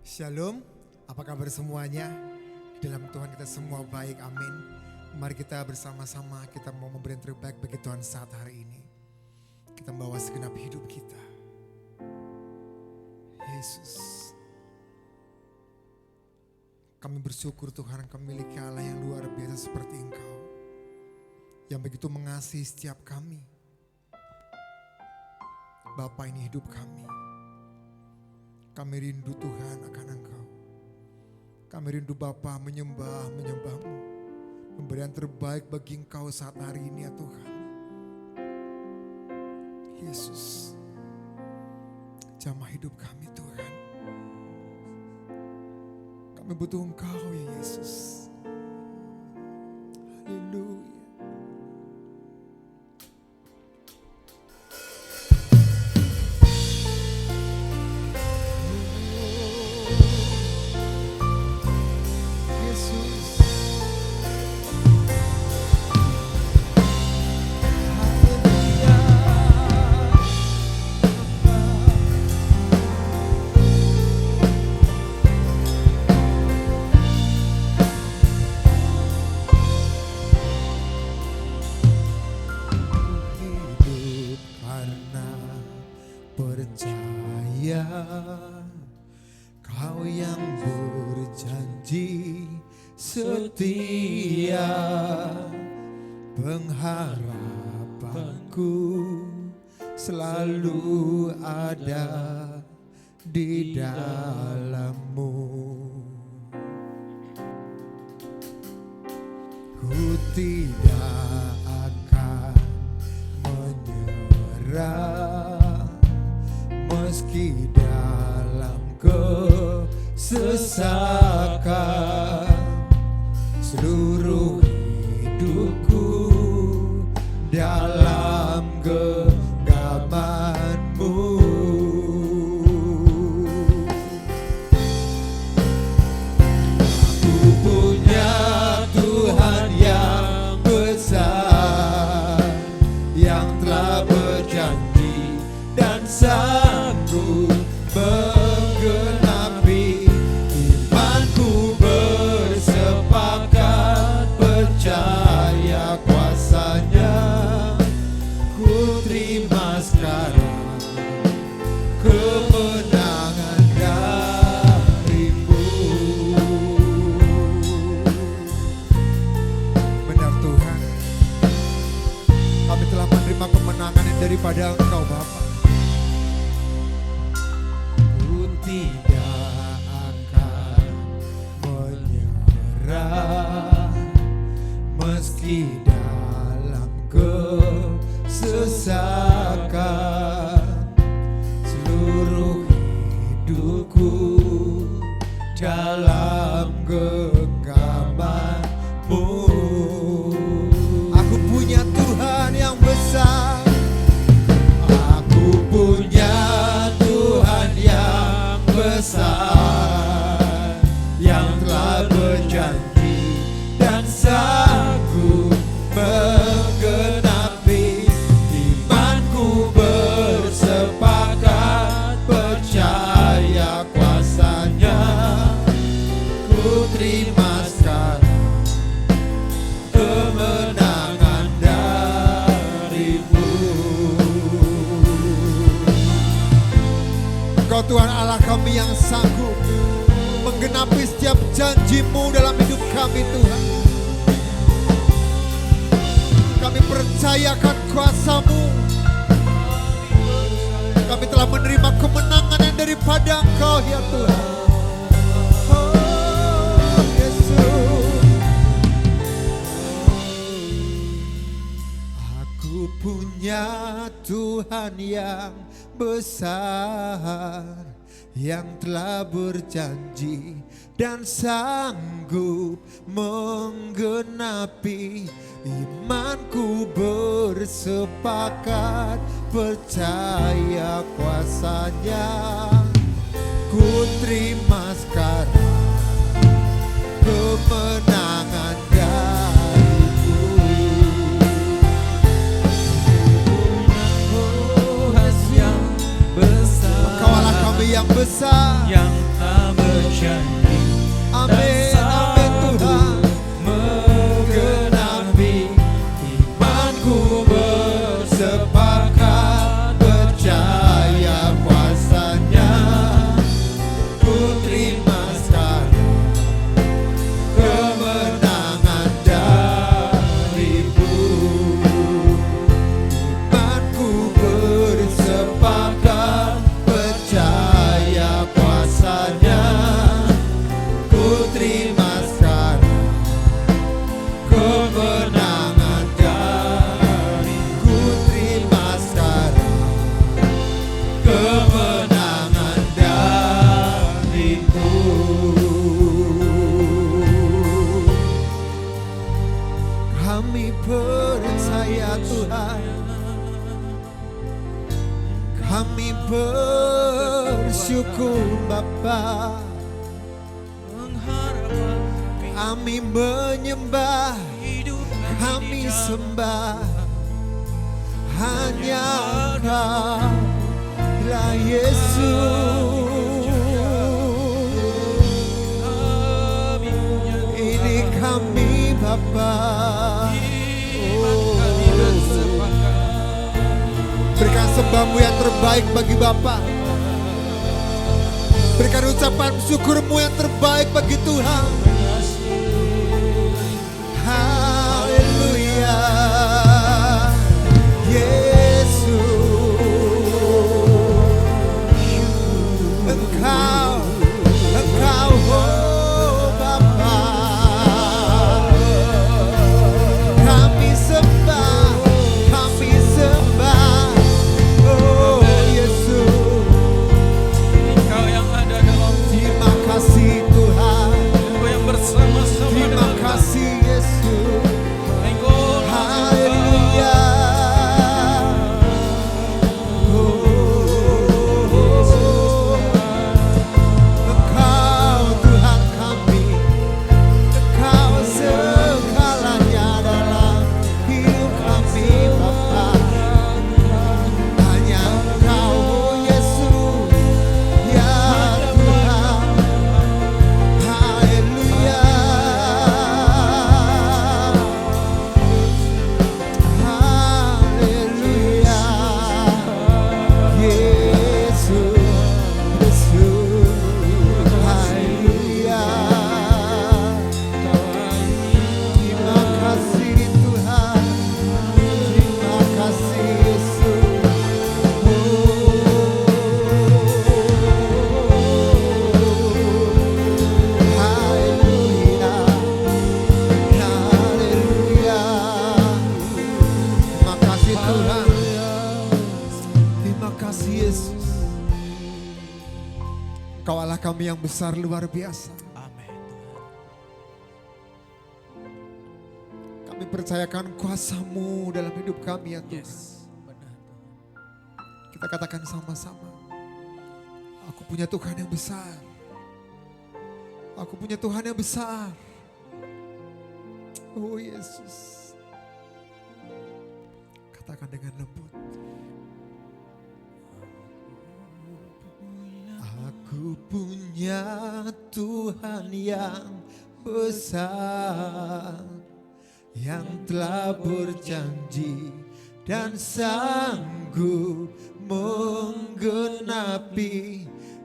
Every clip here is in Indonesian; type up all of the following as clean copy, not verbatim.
Shalom, apa kabar semuanya? Di dalam Tuhan kita semua baik, amin. Mari kita bersama-sama, kita mau memberi yang terbaik bagi Tuhan saat hari ini. Kita membawa segenap hidup kita. Yesus. Kami bersyukur Tuhan, kami memiliki Allah yang luar biasa seperti Engkau. Yang begitu mengasihi setiap kami. Bapa, ini hidup kami. Kami rindu Tuhan akan Engkau. Kami rindu Bapa menyembah-Mu. Memberi yang terbaik bagi Engkau saat hari ini ya Tuhan. Yesus, jamah hidup kami Tuhan. Kami butuh Engkau ya Yesus. Haleluya. Percaya Kau yang berjanji setia, pengharapanku selalu ada di dalam-Mu. Ku tidak akan menyerah meski dalam kesesakan. Seluruh hidupku dalam genggaman-Mu. Aku punya Tuhan yang besar, yang telah berjanji dan sanggup menggenapi. Imanku bersepakat percaya kuasa-Nya. Ku terima sekarang kemenangan dari-Mu. Benar Tuhan, kami telah menerima kemenangan yang daripada Engkau Bapa. Tidak akan menyerah meski dalam kesesakan. Seluruh hidupku dalam genggaman-Mu. Aku punya Tuhan yang besar. Aku punya Tuhan yang besar, yang telah berjanji dan sanggup menggenapi. Imanku bersepakat percaya kuasa-Nya. Ku terima sekarang kemenangan dari-Mu. Engkau Tuhan Allah kami yang sanggup menggenapi setiap janji-Mu dalam hidup kami Tuhan. Kami percayakan kuasa-Mu. Kami telah menerima kemenangan yang daripada Engkau ya Tuhan. Oh Yesus. Aku punya Tuhan yang besar, yang telah berjanji dan sanggup menggenapi. Imanku bersepakat percaya kuasa-Nya. Ku terima sekarang kemenangan dari-Mu. Tuhan yang besar, Engkau Allah kami yang besar, yang tak berjanji Amin, amin Tuhan. menggenapi imanku bersepakat percaya kuasanya. Ku terima sekarang kemenangan darimu. Imanku bersepakat percaya kuasanya. Ku terima sekarang kemenangan darimu. Ku terima sekarang kemenangan darimu. Kami percaya Tuhan, kami bersyukur Bapa, kami menyembah, kami sembah hanya Engkau lah Yesus. Ini kami Bapa. Berikan sembahmu yang terbaik bagi Bapa. Berikan ucapan syukurmu yang terbaik bagi Tuhan. Haleluya. Yesus, Engkau oh Bapa. Kami sembah, oh Yesus. Engkau yang ada dalam Terima kasih Tuhan. Engkau yang bersama-sama Terima dengan kasih Yesus. Engkau Haleluya. Engkau Tuhan kami, Engkau segalanya dalam hidup kami Bapa. Hanya Engkau Yesus ya Tuhan. Haleluya. Haleluya. Yesus, Yesus. Haleluya. Terima kasih Tuhan. Terima kasih Yesus. Haleluya. Haleluya. Terima kasih Tuhan. Terima kasih Yesus. Engkau Allah kami yang besar luar biasa. Amin. Kami percayakan kuasa-Mu dalam hidup kami ya Tuhan. Yes. Benar. Kita katakan sama-sama. Aku punya Tuhan yang besar. Aku punya Tuhan yang besar. Oh Yesus. Katakan dengan lembut. Aku punya Tuhan yang besar, yang telah berjanji dan sanggup menggenapi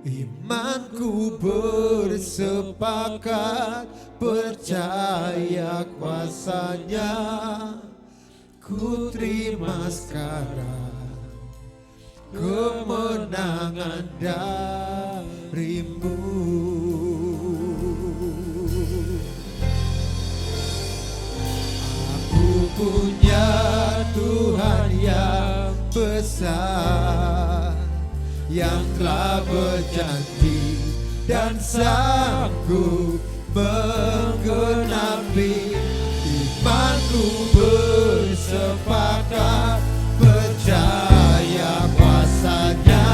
imanku bersepakat percaya kuasanya. Ku terima sekarang kemenangan darimu. Aku punya Tuhan yang besar, yang telah berjanji dan sanggup menggenapi imanku bersepakat percaya kuasanya.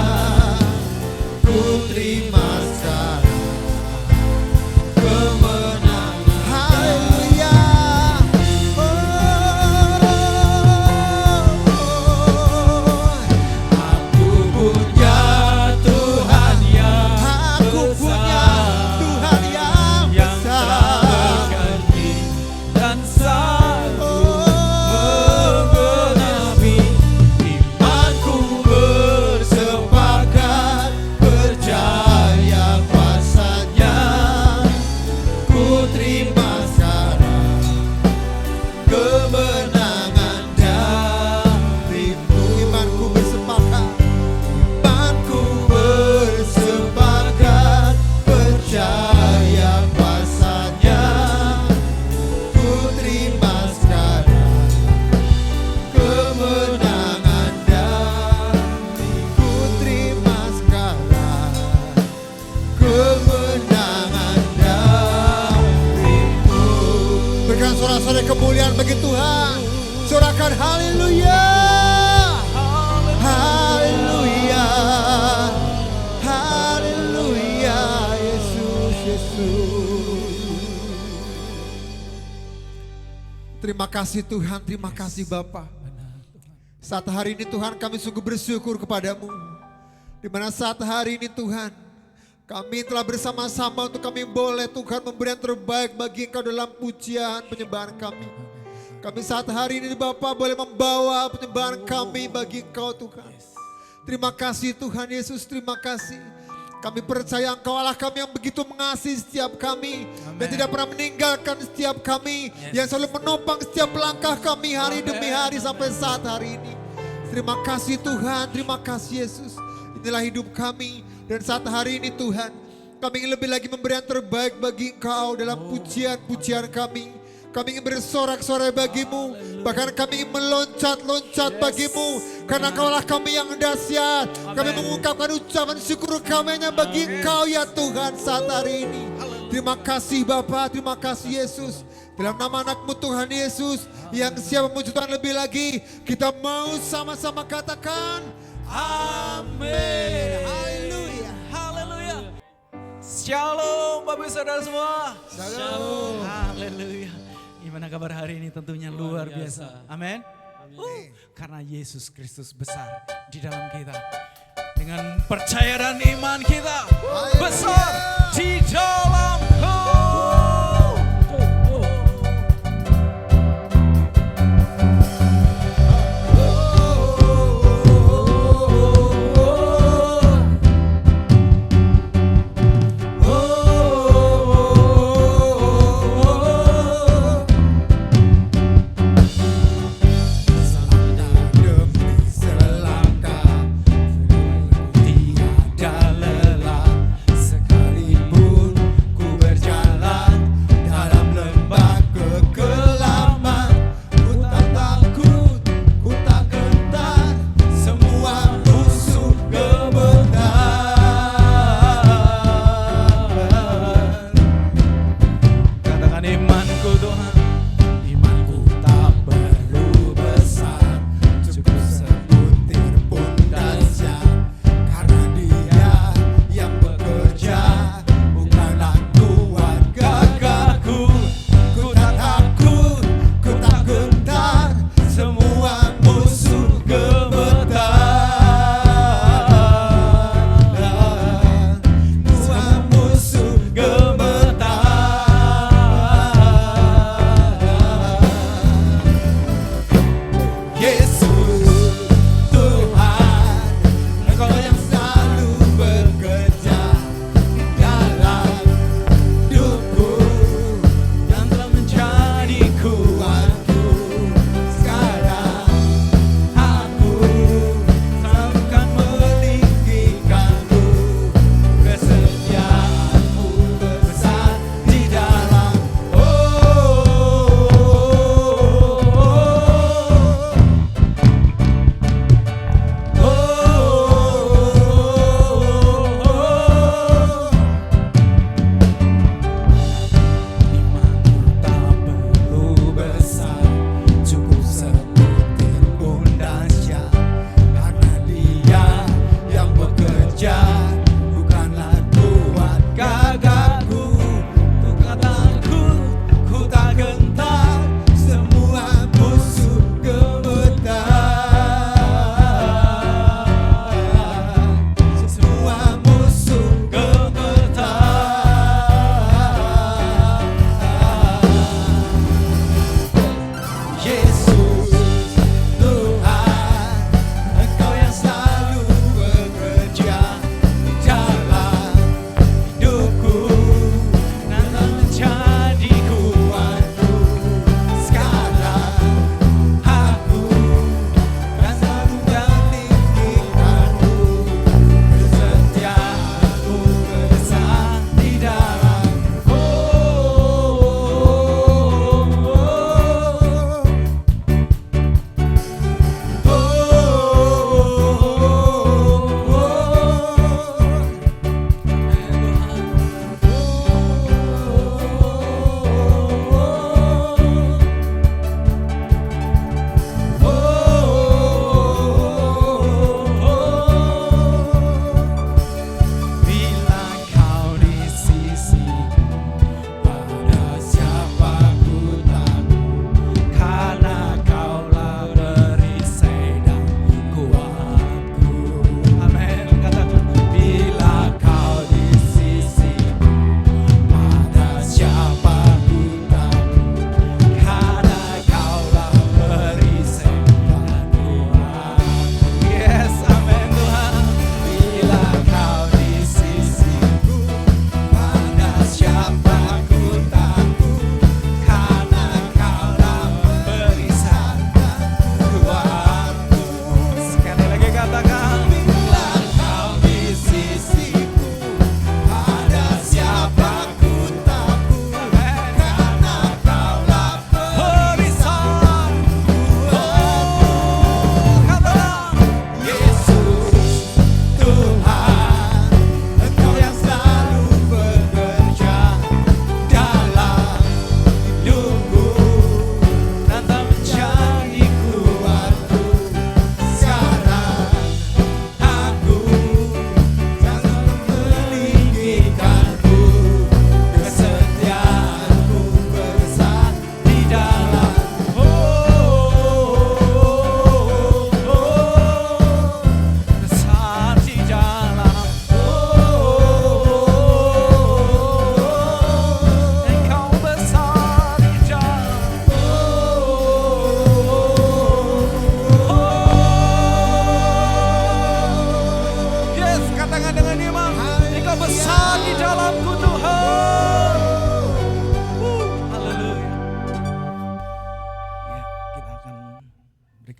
Ku terima sekarang kemenangan. Haleluya. Aku punya Tuhan yang besar, Terima kasih Tuhan, terima kasih Bapa. Saat hari ini Tuhan kami sungguh bersyukur kepadamu. Di mana saat hari ini Tuhan, kami telah bersama-sama untuk kami boleh Tuhan memberi yang terbaik bagi Engkau dalam pujian penyembahan kami. Kami saat hari ini Bapa boleh membawa penyembahan kami bagi Engkau Tuhan. Terima kasih Tuhan Yesus, terima kasih. Kami percaya Engkau Allah kami yang begitu mengasihi setiap kami. Dan tidak pernah meninggalkan setiap kami. Yang selalu menopang setiap langkah kami hari demi hari sampai saat hari ini. Terima kasih Tuhan, terima kasih Yesus. Inilah hidup kami. Dan saat hari ini Tuhan, kami ingin lebih lagi memberi yang terbaik bagi Engkau dalam pujian-pujian kami. Kami ingin bersorak-sorai bagimu. Bahkan kami ingin meloncat-loncat bagimu. Karena Engkaulah kami yang dahsyat. Kami mengungkapkan ucapan syukur kami hanya bagi Engkau ya Tuhan saat hari ini. Terima kasih Bapa, terima kasih Yesus. Dalam nama anak-Mu Tuhan Yesus yang siap memuji Tuhan lebih lagi. Kita mau sama-sama katakan amin. Haleluya. Haleluya. Shalom Bapak Saudara semua. Shalom. Haleluya. Gimana kabar hari ini? Tentunya luar biasa. Amin. Karena Yesus Kristus besar di dalam kita. Dengan percaya dan iman kita besar di dalam-Ku. Tiada lelah sekalipun ku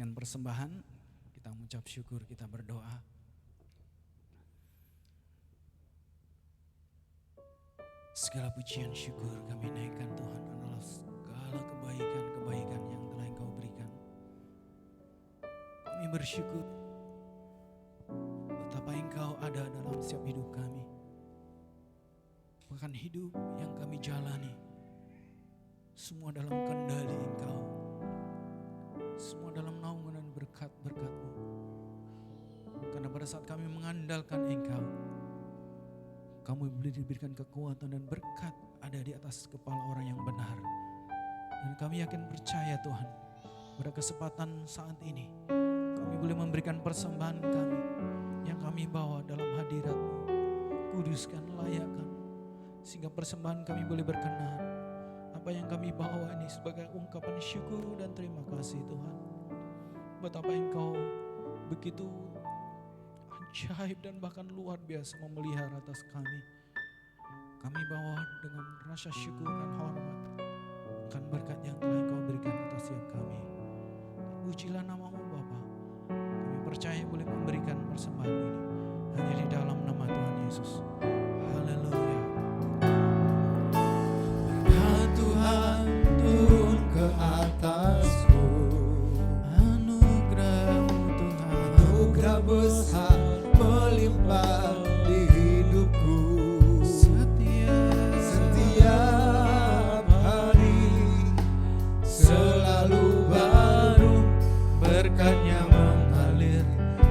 memberikan persembahan, kita mengucap syukur, kita berdoa. Segala pujian syukur kami naikkan Tuhan adalah segala kebaikan-kebaikan yang telah Engkau berikan. Kami bersyukur betapa Engkau ada dalam setiap hidup kami. Bahkan hidup yang kami jalani, semua dalam kendali Engkau. Semua dalam naungan dan berkat-berkat-Mu. Karena pada saat kami mengandalkan Engkau, kami boleh diberikan kekuatan dan berkat ada di atas kepala orang yang benar. Dan kami yakin percaya Tuhan, pada kesempatan saat ini, kami boleh memberikan persembahan kami yang kami bawa dalam hadirat-Mu. Kuduskan, layakkan, sehingga persembahan kami boleh berkenan. Apa yang kami bawa ini sebagai ungkapan syukur dan terima kasih Tuhan. Betapa Engkau begitu ajaib dan bahkan luar biasa memelihara atas kami. Kami bawa dengan rasa syukur dan hormat akan berkat yang telah Engkau berikan atas setiap kami. Terpujilah nama-Mu Bapa. Kami percaya boleh memberikan persembahan ini hanya di dalam nama Tuhan Yesus. Haleluya. Berkat Tuhan turun ke atasku, Anugerah-Mu Tuhan, anugerah besar melimpah di hidupku. Setiap hari selalu baru, berkat-Nya mengalir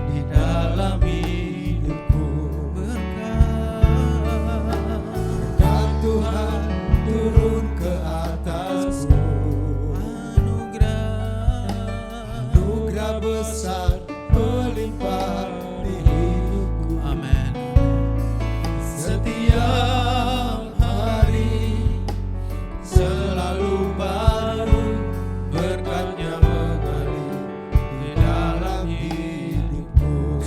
di dalam hidupku. Berkat Tuhan turun ke atasku, anugerah besar melimpah di hidupku. Amin. Setiap hari selalu baru, berkat-Nya mengalir di dalam hidupku.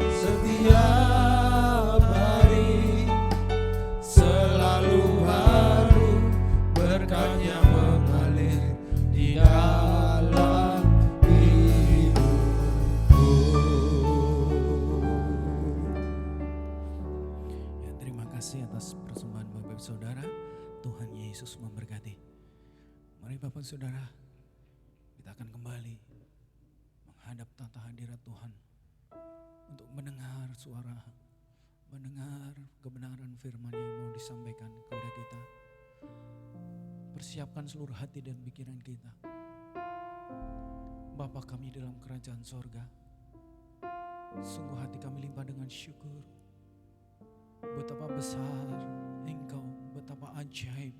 Setiap hari selalu baru, berkat-Nya mengalir di dalam hidupku. Ya, terima kasih atas persembahan Bapak Ibu Saudara. Tuhan Yesus memberkati. Mari Bapak Saudara, kita akan kembali menghadap tata hadirat Tuhan untuk mendengar suara, mendengar kebenaran firman yang mau disampaikan kepada kita. Persiapkan seluruh hati dan pikiran kita. Bapa kami dalam kerajaan sorga, sungguh hati kami limpah dengan syukur. Betapa besar Engkau, betapa ajaib,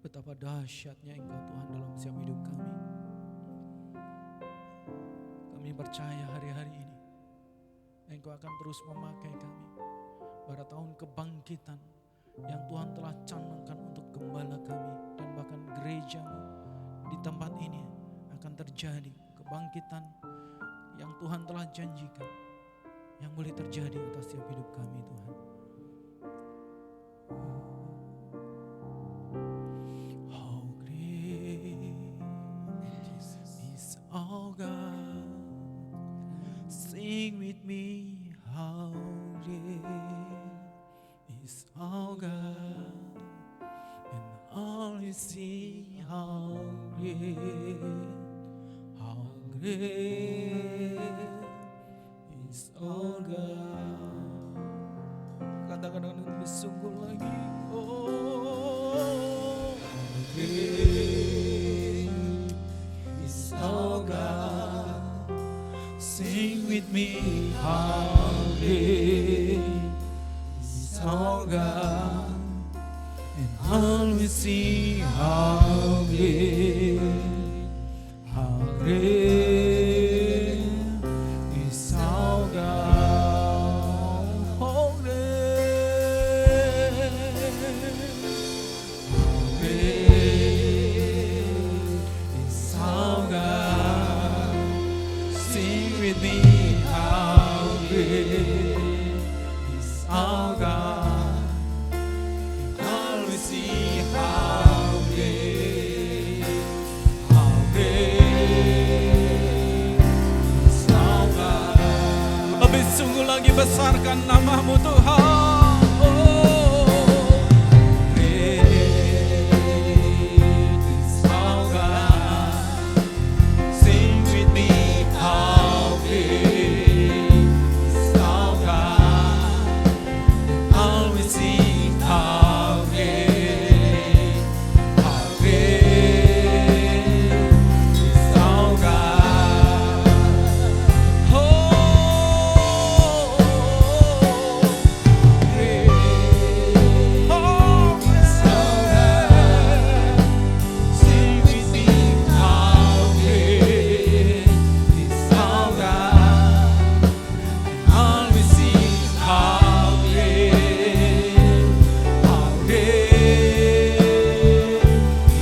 betapa dahsyatnya Engkau Tuhan dalam setiap hidup kami. Kami percaya hari-hari ini Engkau akan terus memakai kami pada tahun kebangkitan yang Tuhan telah canangkan untuk gembala kami dan bahkan gereja-Mu di tempat ini akan terjadi kebangkitan yang Tuhan telah janjikan yang boleh terjadi atas setiap hidup kami Tuhan. How great is our God. Sing with me, how great is our God, and all you see, how great is our God. Katakan dengan lebih sungguh lagi, oh, How great is our God. sing with me, How great is our God. and all we see, how great is our God. how great Is our God. sing with me, How great is our God. All we see, how great is our God. besarkan nama-Mu Tuhan. Great is our God. Sing with me, how great is our God. Always sing, how great is our God. Oh, great, oh, is our God. Sing with me, how great is our God. Always sing, how great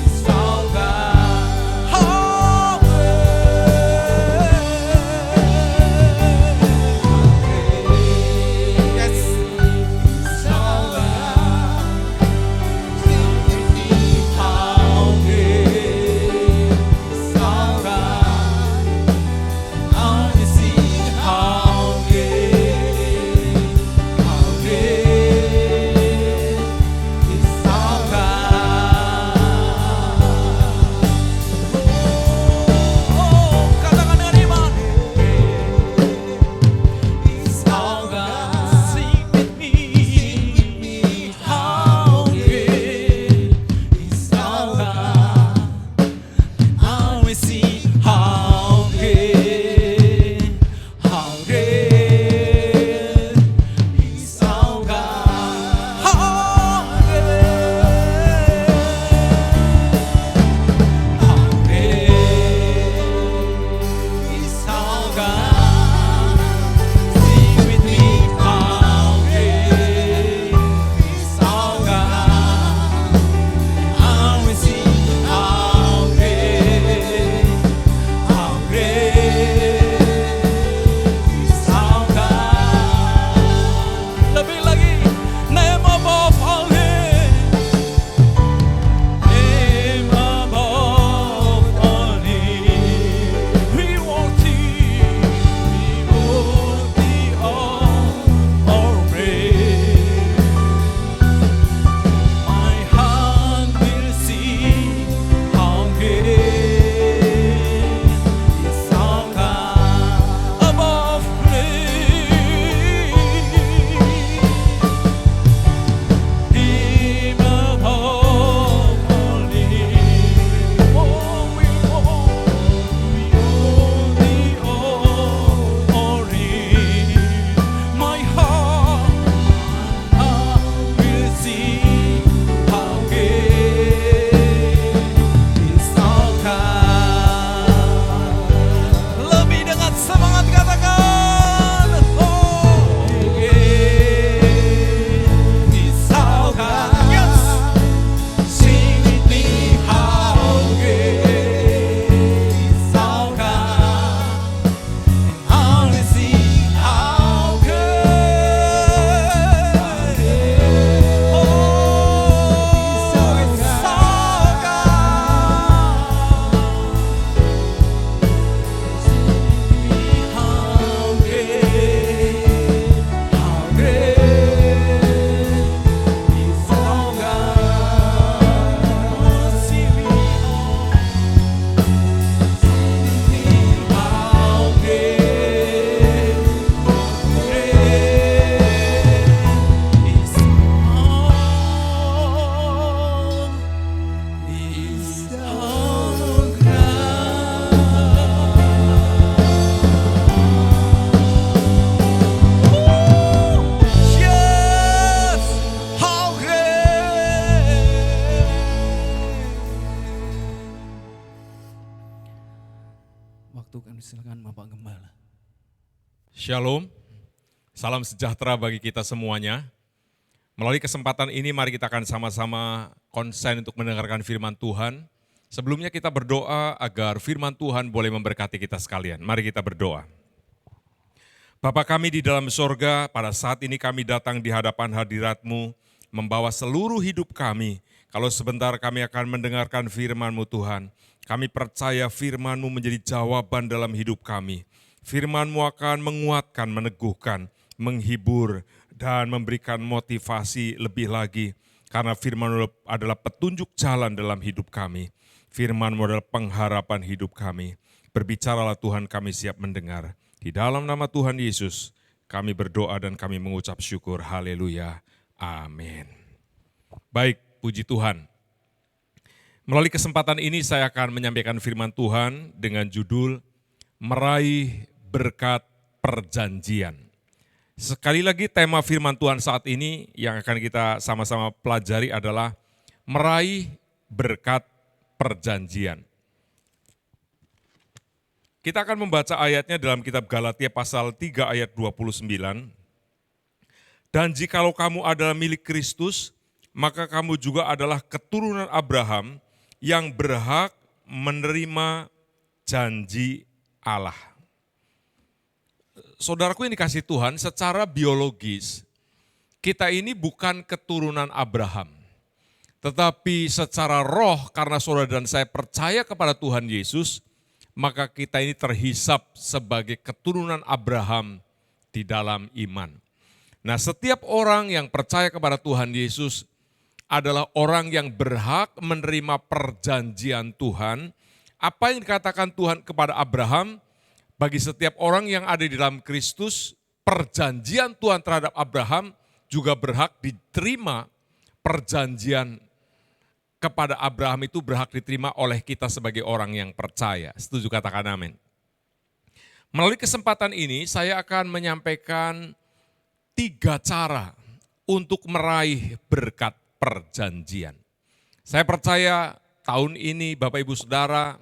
is our God. How great, yes, is our God. Sing with me, how great is our God. Always sing, how great is our God. Oh, katakan dengan iman. Is our God. Sing with me, how great is our God. Always sing, how great is our God. How great is our God. Sing with me, how great is our God. Always sing, how great is our God. Lebih lagi, name above all names, name above all names. We worthy all praise. My heart will sing, how great is our God above praise. Him above all names. Oh, we worthy all praise. My heart will sing, how great is our God. Lebih dengan semangat katakan, oh, great is our God. Yes, sing with me, how great is our God. Always sing, how great, oh, is our God. How great is our God. Sing with me, how great is our God. Yes, how great. Waktu kami silakan Bapak Gembala. Shalom, salam sejahtera bagi kita semuanya. Melalui kesempatan ini mari kita akan sama-sama konsen untuk mendengarkan firman Tuhan. Sebelumnya kita berdoa agar firman Tuhan boleh memberkati kita sekalian. Mari kita berdoa. Bapa kami di dalam sorga, pada saat ini kami datang di hadapan hadirat-Mu, membawa seluruh hidup kami. Kalau sebentar kami akan mendengarkan firman-Mu Tuhan, kami percaya firman-Mu menjadi jawaban dalam hidup kami. Firman-Mu akan menguatkan, meneguhkan, menghibur, dan memberikan motivasi lebih lagi. Karena firman adalah petunjuk jalan dalam hidup kami. Firman adalah pengharapan hidup kami. Berbicaralah Tuhan, kami siap mendengar. Di dalam nama Tuhan Yesus, kami berdoa dan kami mengucap syukur. Haleluya. Amin. Baik, puji Tuhan. Melalui kesempatan ini saya akan menyampaikan firman Tuhan dengan judul Meraih Berkat Perjanjian. Sekali lagi tema firman Tuhan saat ini yang akan kita sama-sama pelajari adalah meraih berkat perjanjian. Kita akan membaca ayatnya dalam kitab Galatia pasal 3 ayat 29. Dan jikalau kamu adalah milik Kristus, maka kamu juga adalah keturunan Abraham yang berhak menerima janji Allah. Saudaraku yang dikasihi Tuhan, secara biologis kita ini bukan keturunan Abraham. Tetapi secara roh karena saudara dan saya percaya kepada Tuhan Yesus, maka kita ini terhisap sebagai keturunan Abraham di dalam iman. Nah, setiap orang yang percaya kepada Tuhan Yesus adalah orang yang berhak menerima perjanjian Tuhan. Apa yang dikatakan Tuhan kepada Abraham, bagi setiap orang yang ada di dalam Kristus, perjanjian Tuhan terhadap Abraham juga berhak diterima. Perjanjian kepada Abraham itu berhak diterima oleh kita sebagai orang yang percaya. Setuju, katakan amin. Melalui kesempatan ini saya akan menyampaikan 3 cara untuk meraih berkat perjanjian. Saya percaya tahun ini Bapak Ibu Saudara,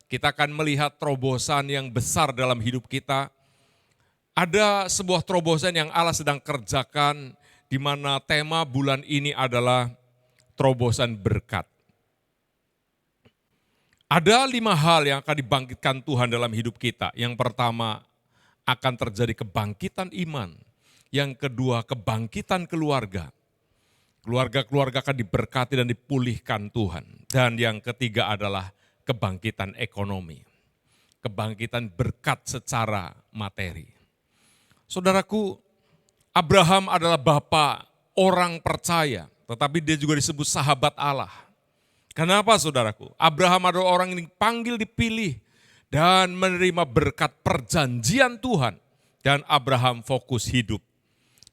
kita akan melihat terobosan yang besar dalam hidup kita. Ada sebuah terobosan yang Allah sedang kerjakan, di mana tema bulan ini adalah terobosan berkat. Ada 5 hal yang akan dibangkitkan Tuhan dalam hidup kita. Yang pertama, akan terjadi kebangkitan iman. Yang kedua, kebangkitan keluarga. Keluarga-keluarga akan diberkati dan dipulihkan Tuhan. Dan yang ketiga adalah kebangkitan ekonomi. Kebangkitan berkat secara materi. Saudaraku, Abraham adalah bapa orang percaya, tetapi dia juga disebut sahabat Allah. Kenapa saudaraku? Abraham adalah orang yang dipanggil, dipilih, dan menerima berkat perjanjian Tuhan. Dan Abraham fokus hidup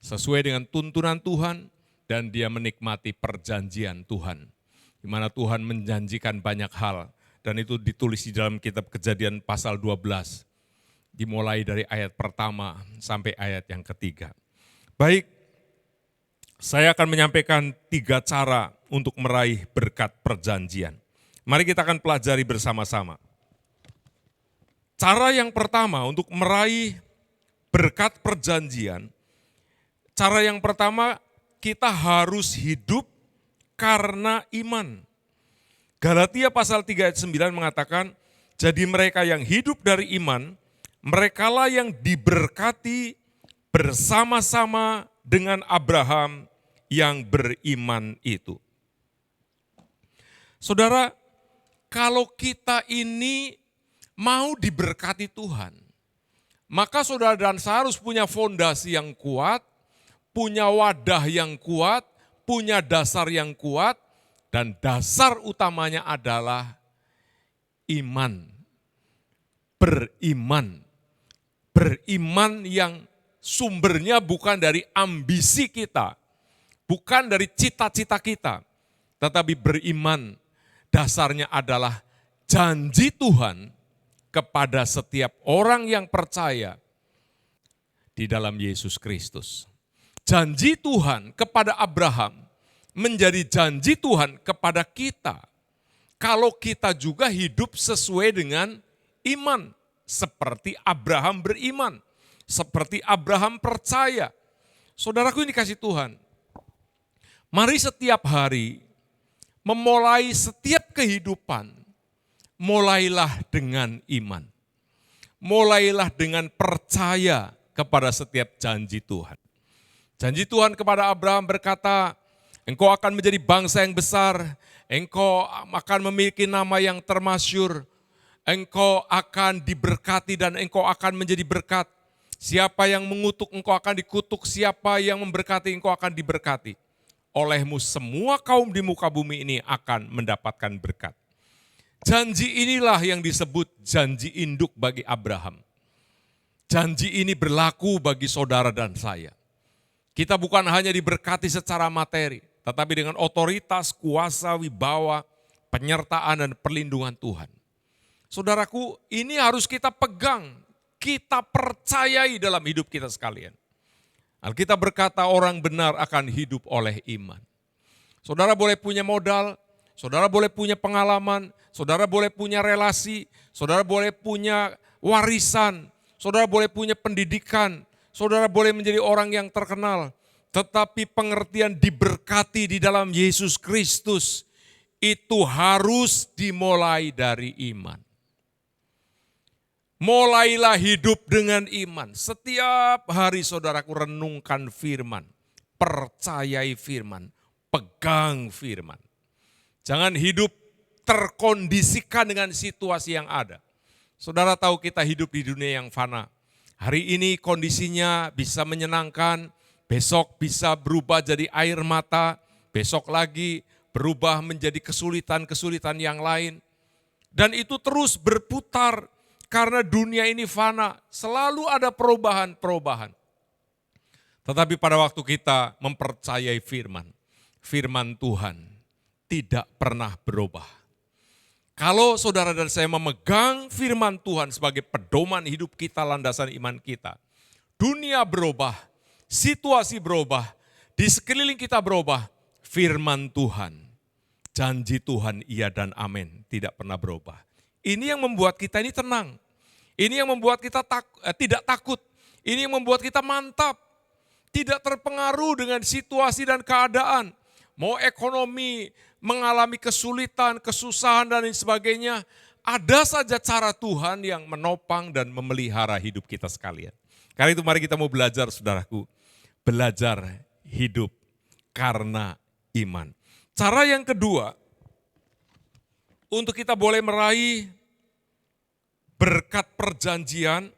sesuai dengan tuntunan Tuhan, dan dia menikmati perjanjian Tuhan. Di mana Tuhan menjanjikan banyak hal. Dan itu ditulis di dalam kitab Kejadian pasal 12. Dimulai dari ayat pertama sampai ayat yang ketiga. Baik, saya akan menyampaikan 3 cara untuk meraih berkat perjanjian. Mari kita akan pelajari bersama-sama. Cara yang pertama untuk meraih berkat perjanjian. Cara yang pertama, kita harus hidup karena iman. Galatia pasal 3 ayat 9 mengatakan, jadi mereka yang hidup dari iman, merekalah yang diberkati bersama-sama dengan Abraham yang beriman itu. Saudara, kalau kita ini mau diberkati Tuhan, maka saudara dan saya harus punya fondasi yang kuat, punya wadah yang kuat, punya dasar yang kuat, dan dasar utamanya adalah iman. Beriman. Beriman yang sumbernya bukan dari ambisi kita, bukan dari cita-cita kita, tetapi beriman dasarnya adalah janji Tuhan kepada setiap orang yang percaya di dalam Yesus Kristus. Janji Tuhan kepada Abraham menjadi janji Tuhan kepada kita. Kalau kita juga hidup sesuai dengan iman. Seperti Abraham beriman. Seperti Abraham percaya. Saudaraku yang dikasihi Tuhan. Mari setiap hari memulai setiap kehidupan. Mulailah dengan iman. Mulailah dengan percaya kepada setiap janji Tuhan. Janji Tuhan kepada Abraham berkata, engkau akan menjadi bangsa yang besar, engkau akan memiliki nama yang termasyur, engkau akan diberkati dan engkau akan menjadi berkat. Siapa yang mengutuk engkau akan dikutuk, siapa yang memberkati engkau akan diberkati. Olehmu semua kaum di muka bumi ini akan mendapatkan berkat. Janji inilah yang disebut janji induk bagi Abraham. Janji ini berlaku bagi saudara dan saya. Kita bukan hanya diberkati secara materi, tetapi dengan otoritas, kuasa, wibawa, penyertaan dan perlindungan Tuhan. Saudaraku, ini harus kita pegang, kita percayai dalam hidup kita sekalian. Alkitab berkata orang benar akan hidup oleh iman. Saudara boleh punya modal, saudara boleh punya pengalaman, saudara boleh punya relasi, saudara boleh punya warisan, saudara boleh punya pendidikan, saudara boleh menjadi orang yang terkenal. Tetapi pengertian diberkati di dalam Yesus Kristus itu harus dimulai dari iman. Mulailah hidup dengan iman. Setiap hari saudaraku renungkan firman, percayai firman, pegang firman. Jangan hidup terkondisikan dengan situasi yang ada. Saudara tahu kita hidup di dunia yang fana. Hari ini kondisinya bisa menyenangkan, besok bisa berubah jadi air mata, besok lagi berubah menjadi kesulitan-kesulitan yang lain. Dan itu terus berputar. Karena dunia ini fana, selalu ada perubahan-perubahan. Tetapi pada waktu kita mempercayai firman, firman Tuhan tidak pernah berubah. Kalau saudara dan saya memegang firman Tuhan sebagai pedoman hidup kita, landasan iman kita, dunia berubah, situasi berubah, di sekeliling kita berubah, firman Tuhan, janji Tuhan iya dan amin, tidak pernah berubah. Ini yang membuat kita ini tenang. Ini yang membuat kita tidak takut. Ini yang membuat kita mantap. Tidak terpengaruh dengan situasi dan keadaan. Mau ekonomi mengalami kesulitan, kesusahan dan lain sebagainya. Ada saja cara Tuhan yang menopang dan memelihara hidup kita sekalian. Karena itu mari kita mau belajar saudaraku. Belajar hidup karena iman. Cara yang kedua, untuk kita boleh meraih berkat perjanjian,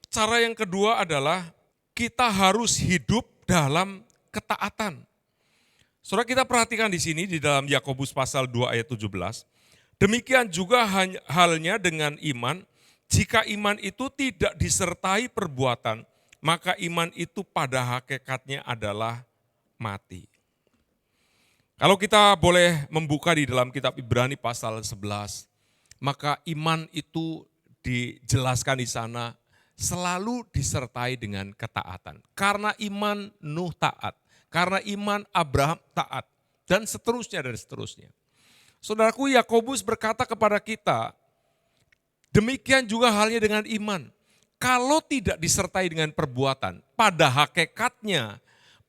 cara yang kedua adalah kita harus hidup dalam ketaatan. Saudara kita perhatikan di sini di dalam Yakobus pasal 2 ayat 17. Demikian juga halnya dengan iman, jika iman itu tidak disertai perbuatan, maka iman itu pada hakikatnya adalah mati. Kalau kita boleh membuka di dalam kitab Ibrani pasal 11, maka iman itu dijelaskan di sana selalu disertai dengan ketaatan. Karena iman Nuh taat, karena iman Abraham taat, dan seterusnya dan seterusnya. Saudaraku, Yakobus berkata kepada kita, demikian juga halnya dengan iman. Kalau tidak disertai dengan perbuatan, pada hakikatnya,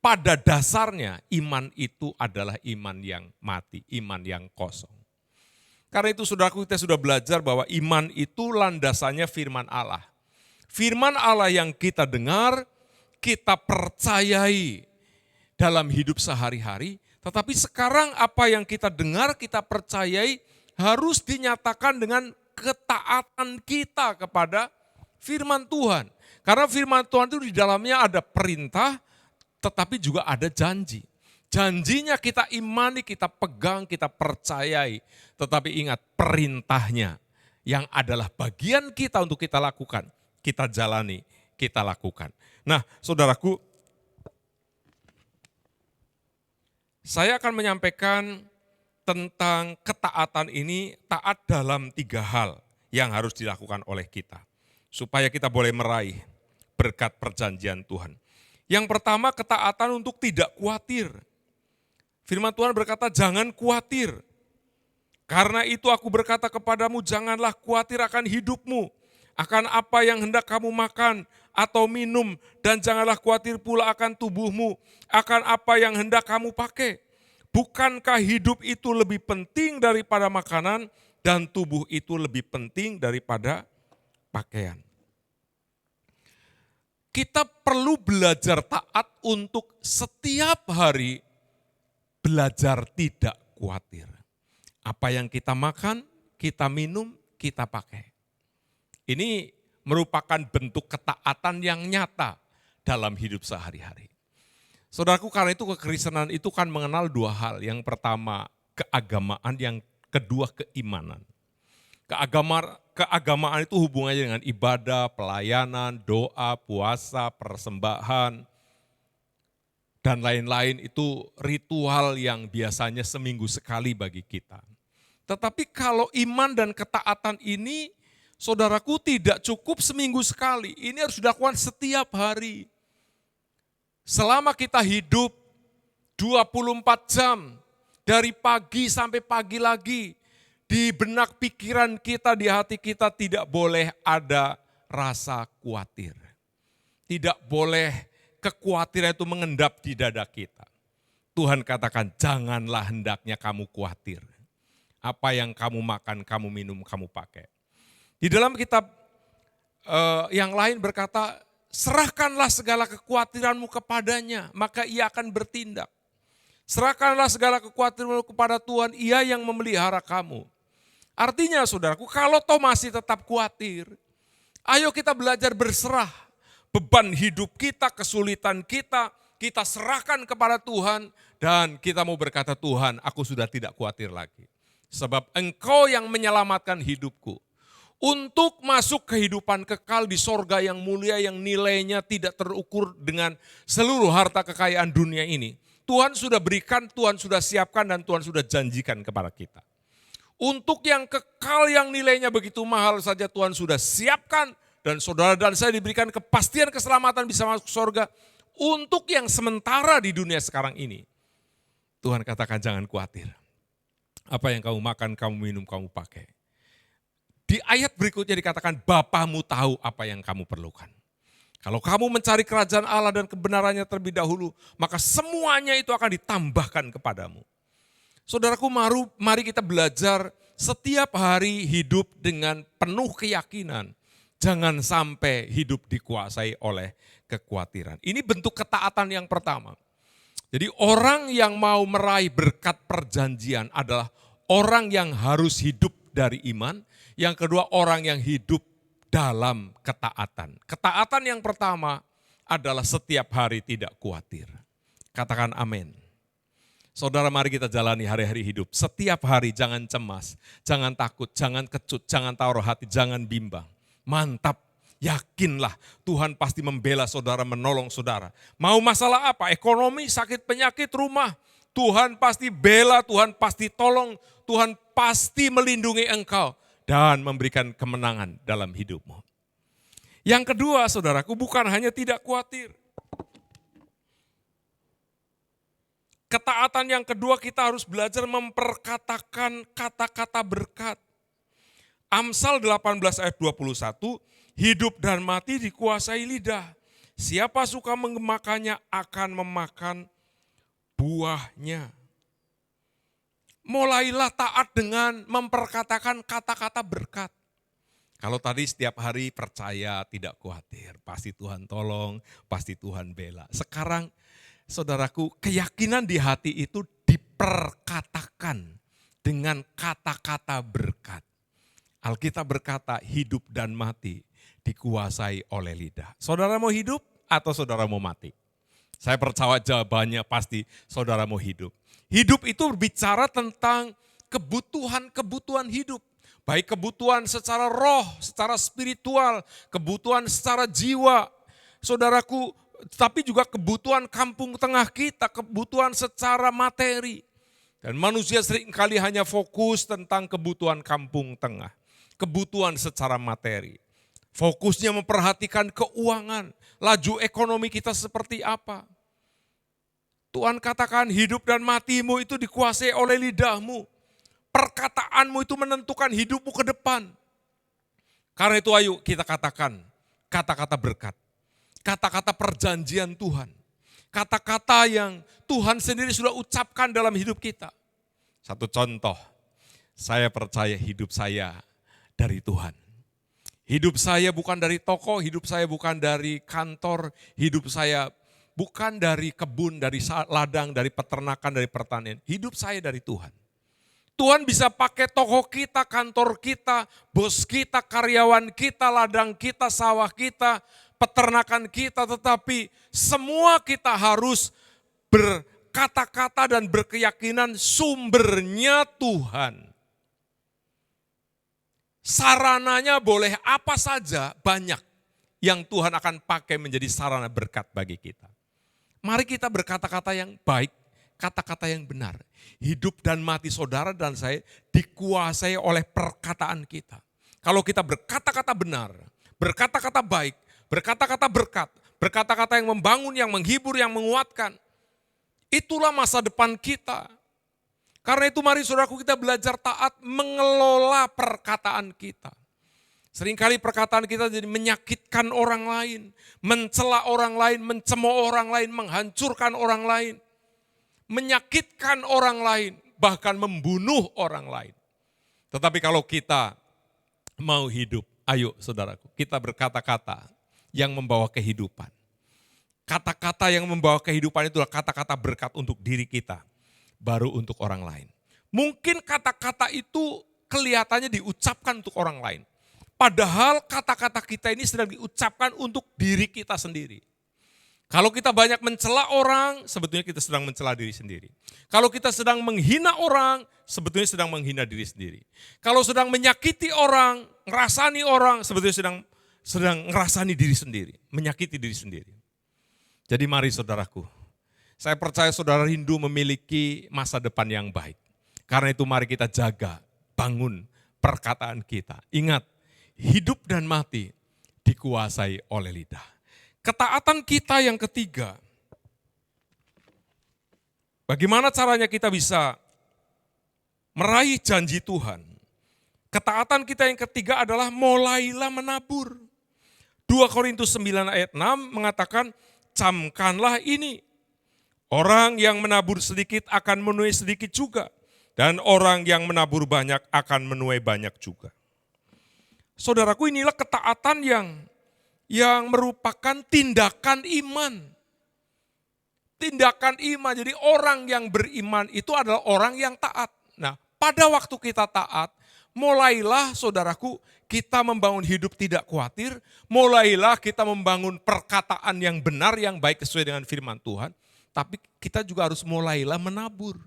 pada dasarnya iman itu adalah iman yang mati, iman yang kosong. Karena itu saudaraku kita sudah belajar bahwa iman itu landasannya firman Allah. Firman Allah yang kita dengar, kita percayai dalam hidup sehari-hari. Tetapi sekarang apa yang kita dengar, kita percayai harus dinyatakan dengan ketaatan kita kepada firman Tuhan. Karena firman Tuhan itu di dalamnya ada perintah, tetapi juga ada janji. Janjinya kita imani, kita pegang, kita percayai. Tetapi ingat perintahnya yang adalah bagian kita untuk kita lakukan. Kita jalani, kita lakukan. Nah saudaraku, saya akan menyampaikan tentang ketaatan ini, taat dalam 3 hal yang harus dilakukan oleh kita. Supaya kita boleh meraih berkat perjanjian Tuhan. Yang pertama ketaatan untuk tidak khawatir. Firman Tuhan berkata jangan khawatir. Karena itu aku berkata kepadamu janganlah khawatir akan hidupmu. Akan apa yang hendak kamu makan atau minum. Dan janganlah khawatir pula akan tubuhmu. Akan apa yang hendak kamu pakai. Bukankah hidup itu lebih penting daripada makanan. Dan tubuh itu lebih penting daripada pakaian. Kita perlu belajar taat untuk setiap hari belajar tidak khawatir. Apa yang kita makan, kita minum, kita pakai. Ini merupakan bentuk ketaatan yang nyata dalam hidup sehari-hari. Saudaraku, karena itu kekristenan itu kan mengenal dua hal. Yang pertama keagamaan, yang kedua keimanan. Keagamaan itu hubungannya dengan ibadah, pelayanan, doa, puasa, persembahan, dan lain-lain. Itu ritual yang biasanya seminggu sekali bagi kita. Tetapi kalau iman dan ketaatan ini, saudaraku, tidak cukup seminggu sekali. Ini harus dilakukan setiap hari. Selama kita hidup 24 jam, dari pagi sampai pagi lagi, di benak pikiran kita, di hati kita tidak boleh ada rasa khawatir. Tidak boleh kekhawatiran itu mengendap di dada kita. Tuhan katakan, janganlah hendaknya kamu khawatir. Apa yang kamu makan, kamu minum, kamu pakai. Di dalam kitab yang lain berkata, serahkanlah segala kekhawatiranmu kepadanya, maka ia akan bertindak. Serahkanlah segala kekhawatiranmu kepada Tuhan, ia yang memelihara kamu. Artinya saudaraku, kalau toh masih tetap khawatir, ayo kita belajar berserah. Beban hidup kita, kesulitan kita, kita serahkan kepada Tuhan dan kita mau berkata, Tuhan, aku sudah tidak khawatir lagi. Sebab Engkau yang menyelamatkan hidupku. Untuk masuk kehidupan kekal di sorga yang mulia, yang nilainya tidak terukur dengan seluruh harta kekayaan dunia ini. Tuhan sudah berikan, Tuhan sudah siapkan dan Tuhan sudah janjikan kepada kita. Untuk yang kekal yang nilainya begitu mahal saja Tuhan sudah siapkan. Dan saudara dan saya diberikan kepastian keselamatan bisa masuk surga. Untuk yang sementara di dunia sekarang ini. Tuhan katakan jangan khawatir. Apa yang kamu makan, kamu minum, kamu pakai. Di ayat berikutnya dikatakan Bapamu tahu apa yang kamu perlukan. Kalau kamu mencari kerajaan Allah dan kebenarannya terlebih dahulu, maka semuanya itu akan ditambahkan kepadamu. Saudaraku, mari kita belajar setiap hari hidup dengan penuh keyakinan. Jangan sampai hidup dikuasai oleh kekhawatiran. Ini bentuk ketaatan yang pertama. Jadi orang yang mau meraih berkat perjanjian adalah orang yang harus hidup dari iman. Yang kedua, orang yang hidup dalam ketaatan. Ketaatan yang pertama adalah setiap hari tidak khawatir. Katakan amin. Saudara, mari kita jalani hari-hari hidup. Setiap hari jangan cemas, jangan takut, jangan kecut, jangan taruh hati, jangan bimbang. Mantap, yakinlah Tuhan pasti membela saudara, menolong saudara. Mau masalah apa? Ekonomi, sakit, penyakit, rumah. Tuhan pasti bela, Tuhan pasti tolong, Tuhan pasti melindungi engkau dan memberikan kemenangan dalam hidupmu. Yang kedua, saudaraku, bukan hanya tidak khawatir. Ketaatan yang kedua, kita harus belajar memperkatakan kata-kata berkat. Amsal 18 ayat 21, hidup dan mati dikuasai lidah. Siapa suka memakannya akan memakan buahnya. Mulailah taat dengan memperkatakan kata-kata berkat. Kalau tadi setiap hari percaya, tidak khawatir, pasti Tuhan tolong, pasti Tuhan bela. Sekarang saudaraku, keyakinan di hati itu diperkatakan dengan kata-kata berkat. Alkitab berkata hidup dan mati dikuasai oleh lidah. Saudara mau hidup atau saudara mau mati? Saya percaya jawabannya pasti saudara mau hidup. Hidup itu berbicara tentang kebutuhan-kebutuhan hidup. Baik kebutuhan secara roh, secara spiritual, kebutuhan secara jiwa. Saudaraku, tapi juga kebutuhan kampung tengah kita, kebutuhan secara materi. Dan manusia seringkali hanya fokus tentang kebutuhan kampung tengah, kebutuhan secara materi. Fokusnya memperhatikan keuangan, laju ekonomi kita seperti apa. Tuhan katakan hidup dan matimu itu dikuasai oleh lidahmu. Perkataanmu itu menentukan hidupmu ke depan. Karena itu ayo kita katakan kata-kata berkat. Kata-kata perjanjian Tuhan. Kata-kata yang Tuhan sendiri sudah ucapkan dalam hidup kita. Satu contoh, saya percaya hidup saya dari Tuhan. Hidup saya bukan dari toko, hidup saya bukan dari kantor, hidup saya bukan dari kebun, dari ladang, dari peternakan, dari pertanian. Hidup saya dari Tuhan. Tuhan bisa pakai toko kita, kantor kita, bos kita, karyawan kita, ladang kita, sawah kita, peternakan kita, tetapi semua kita harus berkata-kata dan berkeyakinan sumbernya Tuhan. Sarananya boleh apa saja, banyak yang Tuhan akan pakai menjadi sarana berkat bagi kita. Mari kita berkata-kata yang baik, kata-kata yang benar. Hidup dan mati saudara dan saya dikuasai oleh perkataan kita. Kalau kita berkata-kata benar, berkata-kata baik, berkata-kata berkat, berkata-kata yang membangun, yang menghibur, yang menguatkan, itulah masa depan kita. Karena itu mari saudaraku kita belajar taat mengelola perkataan kita. Seringkali perkataan kita jadi menyakitkan orang lain, mencela orang lain, mencemooh orang lain, menghancurkan orang lain, menyakitkan orang lain, bahkan membunuh orang lain. Tetapi kalau kita mau hidup, ayo saudaraku, kita berkata-kata yang membawa kehidupan. Kata-kata yang membawa kehidupan itulah kata-kata berkat untuk diri kita, baru untuk orang lain. Mungkin kata-kata itu kelihatannya diucapkan untuk orang lain. Padahal kata-kata kita ini sedang diucapkan untuk diri kita sendiri. Kalau kita banyak mencela orang, sebetulnya kita sedang mencela diri sendiri. Kalau kita sedang menghina orang, sebetulnya sedang menghina diri sendiri. Kalau sedang menyakiti orang, ngerasani orang, sebetulnya sedang ngerasani diri sendiri, menyakiti diri sendiri. Jadi mari saudaraku, saya percaya saudara rindu memiliki masa depan yang baik. Karena itu mari kita jaga, bangun perkataan kita. Ingat, hidup dan mati dikuasai oleh lidah. Ketaatan kita yang ketiga, bagaimana caranya kita bisa meraih janji Tuhan? Ketaatan kita yang ketiga adalah mulailah menabur. 2 Korintus 9 ayat 6 mengatakan, camkanlah ini, orang yang menabur sedikit akan menuai sedikit juga, dan orang yang menabur banyak akan menuai banyak juga. Saudaraku, inilah ketaatan yang merupakan tindakan iman. Tindakan iman, jadi orang yang beriman itu adalah orang yang taat. Nah, pada waktu kita taat, mulailah saudaraku kita membangun hidup tidak khawatir, mulailah kita membangun perkataan yang benar, yang baik sesuai dengan firman Tuhan, tapi kita juga harus mulailah menabur.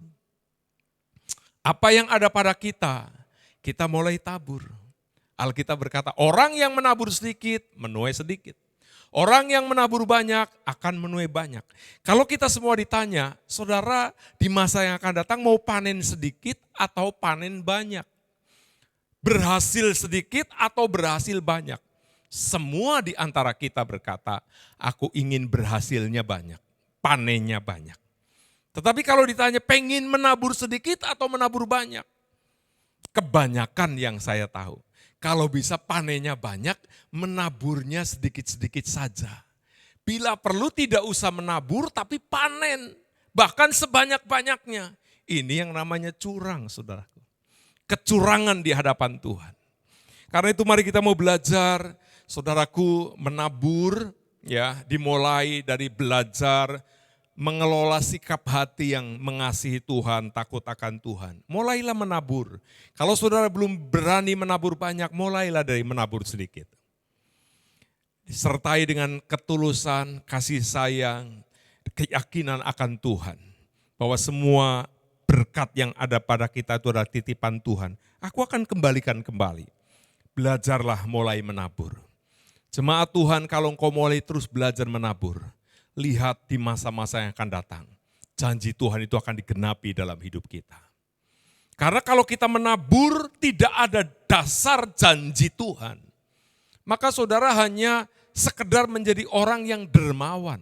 Apa yang ada pada kita mulai tabur. Alkitab berkata, orang yang menabur sedikit, menuai sedikit. Orang yang menabur banyak, akan menuai banyak. Kalau kita semua ditanya, saudara di masa yang akan datang mau panen sedikit atau panen banyak? Berhasil sedikit atau berhasil banyak? Semua di antara kita berkata, aku ingin berhasilnya banyak, panennya banyak. Tetapi kalau ditanya pengen menabur sedikit atau menabur banyak? Kebanyakan yang saya tahu. Kalau bisa panennya banyak, menaburnya sedikit-sedikit saja. Bila perlu tidak usah menabur, tapi panen. Bahkan sebanyak-banyaknya. Ini yang namanya curang, saudaraku. Kecurangan di hadapan Tuhan. Karena itu mari kita mau belajar, saudaraku, menabur, ya, dimulai dari belajar mengelola sikap hati yang mengasihi Tuhan, takut akan Tuhan. Mulailah menabur. Kalau saudara belum berani menabur banyak, mulailah dari menabur sedikit. Disertai dengan ketulusan, kasih sayang, keyakinan akan Tuhan. Bahwa semua berkat yang ada pada kita itu adalah titipan Tuhan. Aku akan kembalikan kembali. Belajarlah mulai menabur. Jemaat Tuhan, kalau engkau mulai terus belajar menabur, lihat di masa-masa yang akan datang, janji Tuhan itu akan digenapi dalam hidup kita. Karena kalau kita menabur tidak ada dasar janji Tuhan, maka saudara hanya sekedar menjadi orang yang dermawan.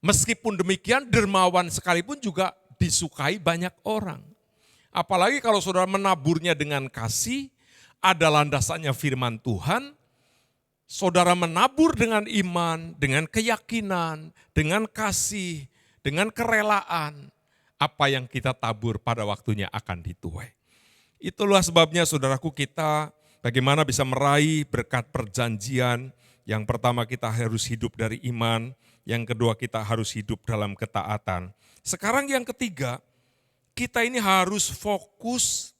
Meskipun demikian, dermawan sekalipun juga disukai banyak orang. Apalagi kalau saudara menaburnya dengan kasih, ada landasannya firman Tuhan, saudara menabur dengan iman, dengan keyakinan, dengan kasih, dengan kerelaan, apa yang kita tabur pada waktunya akan dituai. Itulah sebabnya saudaraku kita bagaimana bisa meraih berkat perjanjian. Yang pertama kita harus hidup dari iman, yang kedua kita harus hidup dalam ketaatan. Sekarang yang ketiga, kita ini harus fokus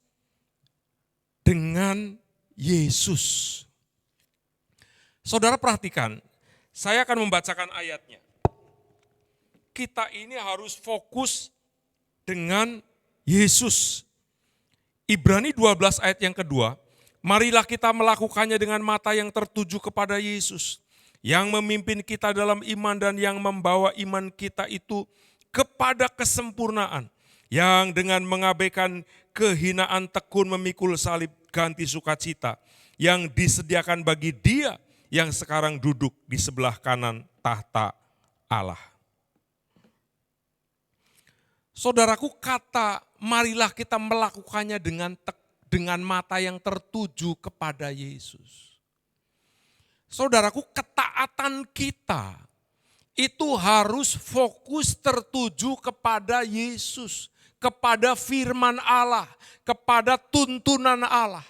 dengan Yesus. Saudara perhatikan, saya akan membacakan ayatnya. Kita ini harus fokus dengan Yesus. Ibrani 12 ayat yang kedua, marilah kita melakukannya dengan mata yang tertuju kepada Yesus, yang memimpin kita dalam iman dan yang membawa iman kita itu kepada kesempurnaan, yang dengan mengabaikan kehinaan tekun memikul salib ganti sukacita, yang disediakan bagi Dia yang sekarang duduk di sebelah kanan tahta Allah. Saudaraku, kata marilah kita melakukannya dengan mata yang tertuju kepada Yesus. Saudaraku, ketaatan kita itu harus fokus tertuju kepada Yesus, kepada firman Allah, kepada tuntunan Allah.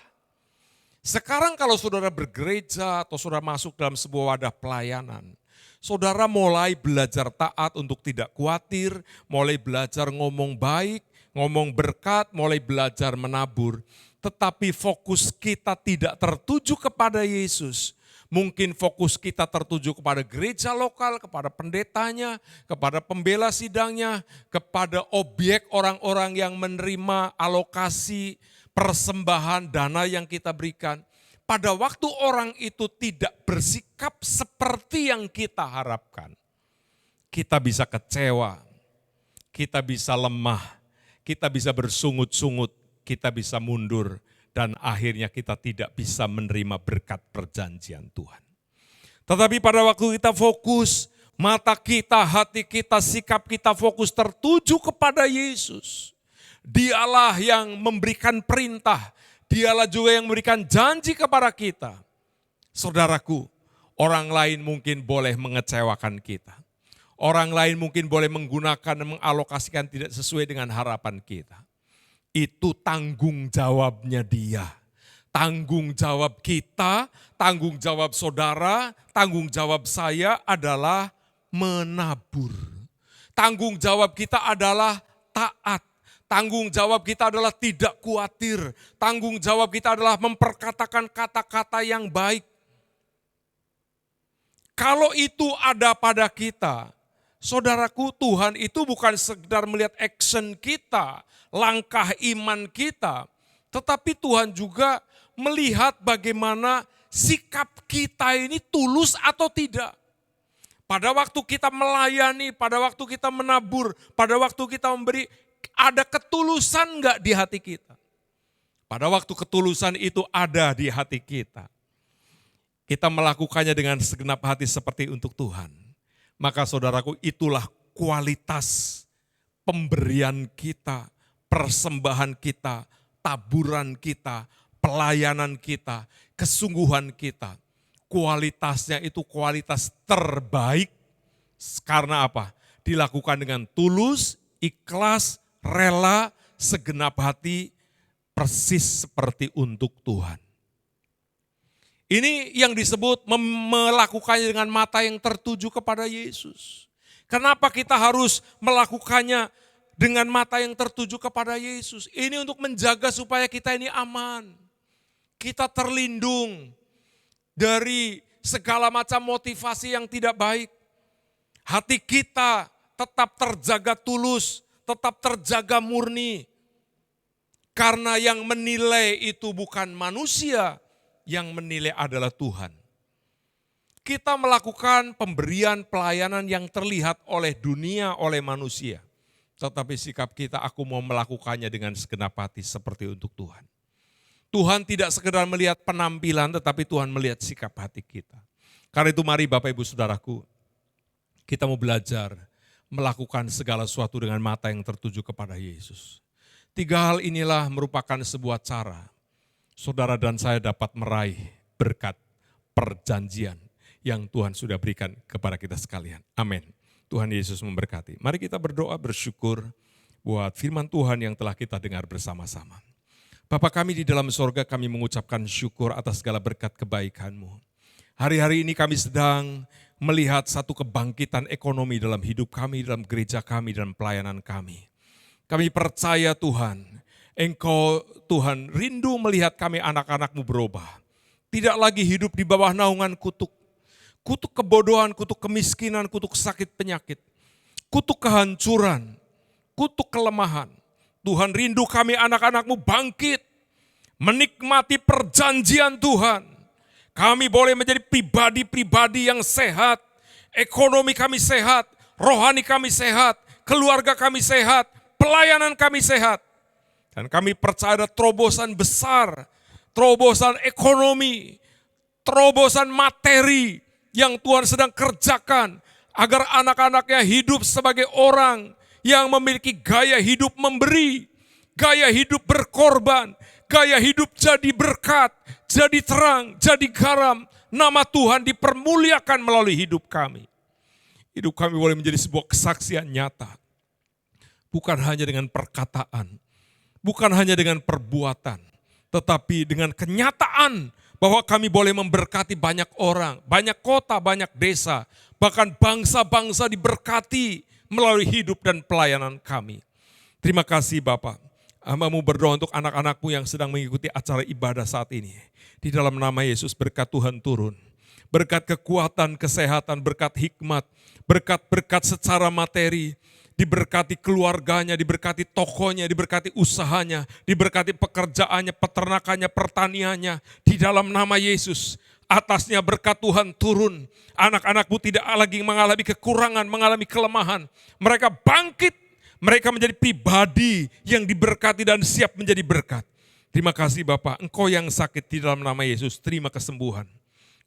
Sekarang kalau saudara bergereja atau saudara masuk dalam sebuah wadah pelayanan, saudara mulai belajar taat untuk tidak khawatir, mulai belajar ngomong baik, ngomong berkat, mulai belajar menabur. Tetapi fokus kita tidak tertuju kepada Yesus. Mungkin fokus kita tertuju kepada gereja lokal, kepada pendetanya, kepada pembela sidangnya, kepada objek orang-orang yang menerima alokasi, persembahan, dana yang kita berikan. Pada waktu orang itu tidak bersikap seperti yang kita harapkan, kita bisa kecewa, kita bisa lemah, kita bisa bersungut-sungut, kita bisa mundur, dan akhirnya kita tidak bisa menerima berkat perjanjian Tuhan. Tetapi pada waktu kita fokus, mata kita, hati kita, sikap kita fokus tertuju kepada Yesus. Dialah yang memberikan perintah, Dialah juga yang memberikan janji kepada kita. Saudaraku, orang lain mungkin boleh mengecewakan kita. Orang lain mungkin boleh menggunakan dan mengalokasikan tidak sesuai dengan harapan kita. Itu tanggung jawabnya Dia. Tanggung jawab kita, tanggung jawab saudara, tanggung jawab saya adalah menabur. Tanggung jawab kita adalah taat. Tanggung jawab kita adalah tidak khawatir. Tanggung jawab kita adalah memperkatakan kata-kata yang baik. Kalau itu ada pada kita, saudaraku, Tuhan itu bukan sekedar melihat action kita, langkah iman kita, tetapi Tuhan juga melihat bagaimana sikap kita ini tulus atau tidak. Pada waktu kita melayani, pada waktu kita menabur, pada waktu kita memberi, ada ketulusan enggak di hati kita? Pada waktu ketulusan itu ada di hati kita, kita melakukannya dengan segenap hati seperti untuk Tuhan. Maka saudaraku, itulah kualitas pemberian kita, persembahan kita, taburan kita, pelayanan kita, kesungguhan kita. Kualitasnya itu kualitas terbaik. Karena apa? Dilakukan dengan tulus, ikhlas, rela, segenap hati, persis seperti untuk Tuhan. Ini yang disebut melakukannya dengan mata yang tertuju kepada Yesus. Kenapa kita harus melakukannya dengan mata yang tertuju kepada Yesus? Ini untuk menjaga supaya kita ini aman. Kita terlindung dari segala macam motivasi yang tidak baik. Hati kita tetap terjaga tulus, tetap terjaga murni. Karena yang menilai itu bukan manusia, yang menilai adalah Tuhan. Kita melakukan pemberian pelayanan yang terlihat oleh dunia, oleh manusia. Tetapi sikap kita, aku mau melakukannya dengan segenap hati seperti untuk Tuhan. Tuhan tidak sekedar melihat penampilan, tetapi Tuhan melihat sikap hati kita. Karena itu mari Bapak Ibu Saudaraku, kita mau belajar melakukan segala sesuatu dengan mata yang tertuju kepada Yesus. 3 hal inilah merupakan sebuah cara saudara dan saya dapat meraih berkat perjanjian yang Tuhan sudah berikan kepada kita sekalian. Amin. Tuhan Yesus memberkati. Mari kita berdoa bersyukur buat firman Tuhan yang telah kita dengar bersama-sama. Bapa kami di dalam sorga, kami mengucapkan syukur atas segala berkat kebaikan-Mu. Hari-hari ini kami sedang melihat satu kebangkitan ekonomi dalam hidup kami, dalam gereja kami, dalam pelayanan kami. Kami percaya Tuhan, Engkau Tuhan rindu melihat kami anak-anak-Mu berubah. Tidak lagi hidup di bawah naungan kutuk. Kutuk kebodohan, kutuk kemiskinan, kutuk sakit penyakit. Kutuk kehancuran, kutuk kelemahan. Tuhan rindu kami anak-anak-Mu bangkit. Menikmati perjanjian Tuhan. Kami boleh menjadi pribadi-pribadi yang sehat. Ekonomi kami sehat, rohani kami sehat, keluarga kami sehat, pelayanan kami sehat. Dan kami percaya ada terobosan besar, terobosan ekonomi, terobosan materi yang Tuhan sedang kerjakan agar anak-anaknya hidup sebagai orang yang memiliki gaya hidup memberi, gaya hidup berkorban, gaya hidup jadi berkat, jadi terang, jadi garam. Nama Tuhan dipermuliakan melalui hidup kami. Hidup kami boleh menjadi sebuah kesaksian nyata. Bukan hanya dengan perkataan, bukan hanya dengan perbuatan, tetapi dengan kenyataan bahwa kami boleh memberkati banyak orang, banyak kota, banyak desa, bahkan bangsa-bangsa diberkati melalui hidup dan pelayanan kami. Terima kasih Bapak. Hamba-Mu berdoa untuk anak-anak-Mu yang sedang mengikuti acara ibadah saat ini. Di dalam nama Yesus berkat Tuhan turun. Berkat kekuatan, kesehatan, berkat hikmat, berkat-berkat secara materi, diberkati keluarganya, diberkati tokonya, diberkati usahanya, diberkati pekerjaannya, peternakannya, pertaniannya. Di dalam nama Yesus, atasnya berkat Tuhan turun. Anak-anak-Mu tidak lagi mengalami kekurangan, mengalami kelemahan. Mereka bangkit, mereka menjadi pribadi yang diberkati dan siap menjadi berkat. Terima kasih Bapak, Engkau yang sakit di dalam nama Yesus, terima kesembuhan.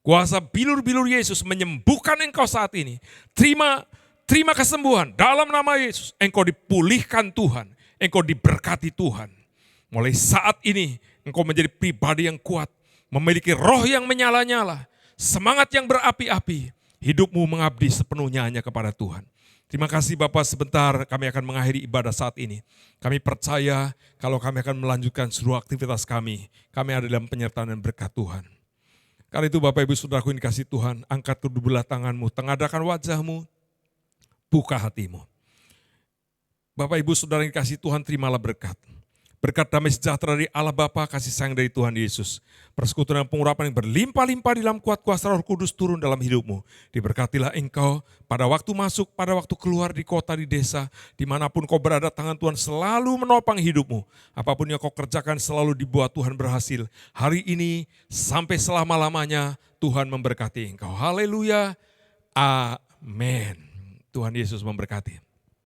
Kuasa bilur-bilur Yesus menyembuhkan engkau saat ini. Terima kesembuhan dalam nama Yesus. Engkau dipulihkan Tuhan. Engkau diberkati Tuhan. Mulai saat ini engkau menjadi pribadi yang kuat. Memiliki roh yang menyala-nyala. Semangat yang berapi-api. Hidupmu mengabdi sepenuhnya hanya kepada Tuhan. Terima kasih Bapak, sebentar kami akan mengakhiri ibadah saat ini. Kami percaya kalau kami akan melanjutkan seluruh aktivitas kami. Kami ada dalam penyertaan dan berkat Tuhan. Karena itu Bapak Ibu Saudaraku yang dikasih Tuhan, angkat kedua belah tanganmu, tengadakan wajahmu, buka hatimu. Bapak Ibu Saudara yang dikasih Tuhan, terimalah berkat. Berkat damai sejahtera dari Allah Bapa, kasih sayang dari Tuhan Yesus. Persekutuan dan pengurapan yang berlimpah-limpah di dalam kuat kuasa Roh Kudus turun dalam hidupmu. Diberkatilah engkau pada waktu masuk, pada waktu keluar di kota, di desa. Dimanapun kau berada, tangan Tuhan selalu menopang hidupmu. Apapun yang kau kerjakan selalu dibuat Tuhan berhasil. Hari ini sampai selama-lamanya Tuhan memberkati engkau. Haleluya. Amin. Tuhan Yesus memberkati.